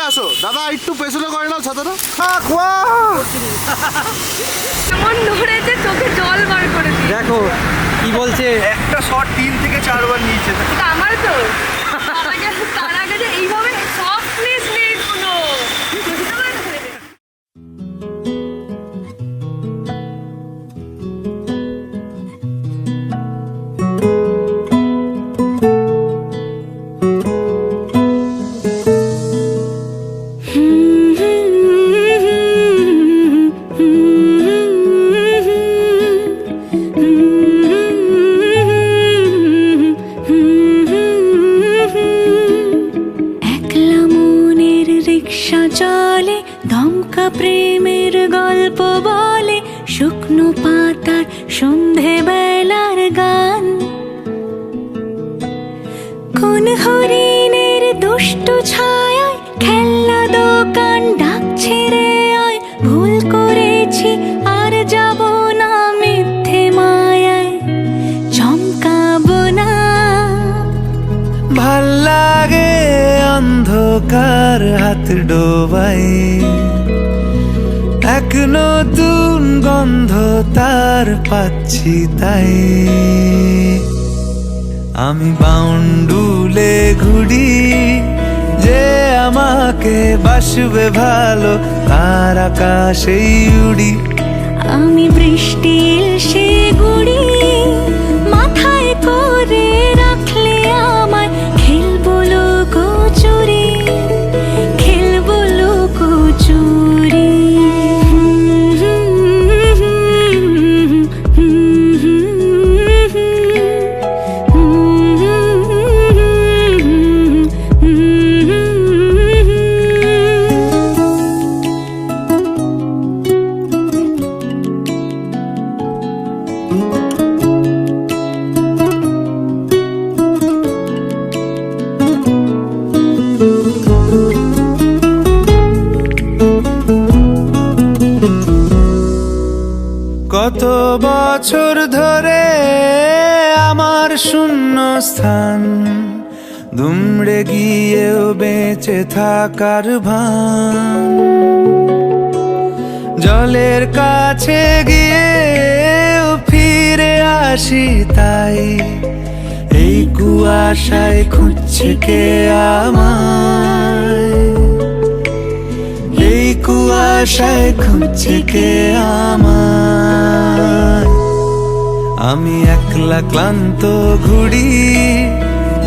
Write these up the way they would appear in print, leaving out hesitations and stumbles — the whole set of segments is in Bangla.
আসো দাদা, একটু পেছনে করে নাও ছাতাটা। কেমন নড়েছে, চোখে জল বার করে দিই। দেখো কি বলছে, একটা শট 3 থেকে 4 বার নিয়েছে। এটা আমার তো তার আগে যে এইভাবে সফটনেস নেই কোনো। চলে দমকা প্রেমের গল্প বলে, শুকনো পাতার সন্ধে বেলার গান। কোন হরিণের দুষ্টু ছায়ায় খেলনা দোকান ডাকছে রে আয়, ভুল করেছি আর যাব না মিথ্যে মায়ায়, চমকাবো না। ভাল লাগে অন্ধকার হাত ডোবাই, এক নতুন গন্ধ তার পাচ্ছি তাই। আমি বাউন্ডুলে ঘুরি, যে আমাকে বাসবে ভালো তার আকাশেই উড়ি। আমি বৃষ্টির সে গুড়ি, মাথায় করে রাখলে আমায়, খেলবো লুকোচুরি, খেলবো লুকোচুরি। কত বছর ধরে আমার শূন্য স্থান, দুমড়ে গিয়েও বেঁচে থাকার ভান। জলের কাছে গিয়েও ফিরে আসি তাই, এই কুয়াশায় খুঁজছে কে আমায়, এই কুয়াশায় খুঁজছে কে আমায়। আমি একলা ক্লান্ত ঘুরি,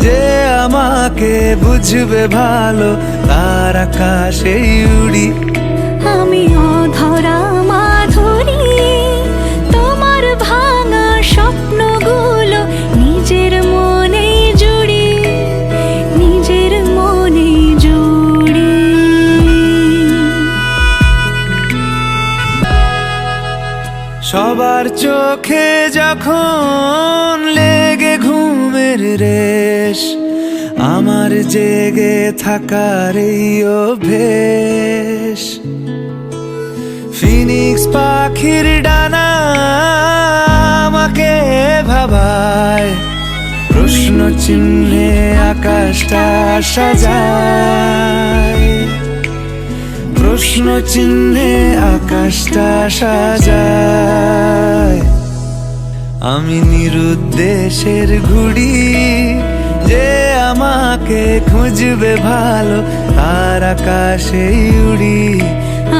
যে আমাকে বুঝবে ভালো তার আকাশেই উড়ি। আমি অধরা মাধুরী, তোমার ভাঙা স্বপ্নগুলো নিজের মনে জুড়ি, নিজের মনে জুড়ি। সবার চোখে যখন লেগে ঘুমের রেশ, আমার জেগে থাকার এই অভ্যেস। ফিনিক্স পাখির ডানা আমাকে ভাবায়, প্রশ্ন চিহ্নে আকাশটা সাজায়, প্রশ্ন চিহ্নে আকাশটা সাজায়। আমি নিরুদ্দেশের ঘুড়ি, যে আমাকে খুঁজবে ভালো তার আকাশেই উড়ি।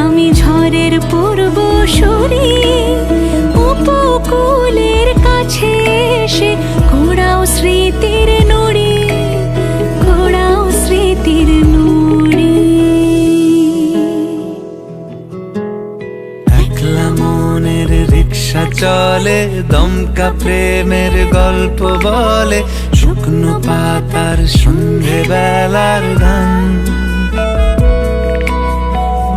আমি ঝড়ের পূর্বসূরি, উপকূলের কাছে এসে ঘোড়াও স্মৃতির নুড়ি, ঘোড়াও স্মৃতির নুড়ি। একলা মনের রিক্সা চলে, দমকা প্রেমের গল্প বলে, শুকনো পাতার সন্ধে বেলার গান।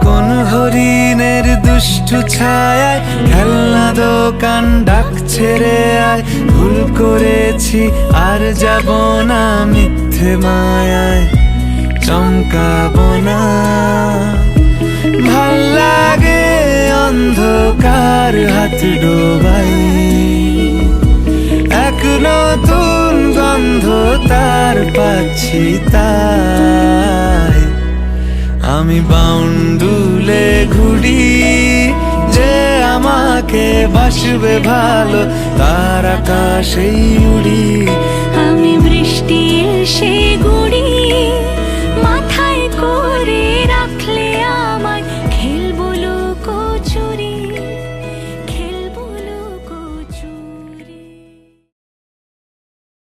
কোন হরিণের দুষ্টু ছায়ায় খেলনা দোকান ডাকছে রে আয়, ভুল করেছি আর যাব না মিথ্যে মায়ায়, চমকাবো না। ভাল লাগে অন্ধকার হাত ডোবাই, এক নতুন গন্ধ তার পাচ্ছি তাই। আমি বাউন্ডুলে ঘুরি, যে আমাকে বাসবে ভালো তার আকাশেই উড়ি। আমি বৃষ্টি এসে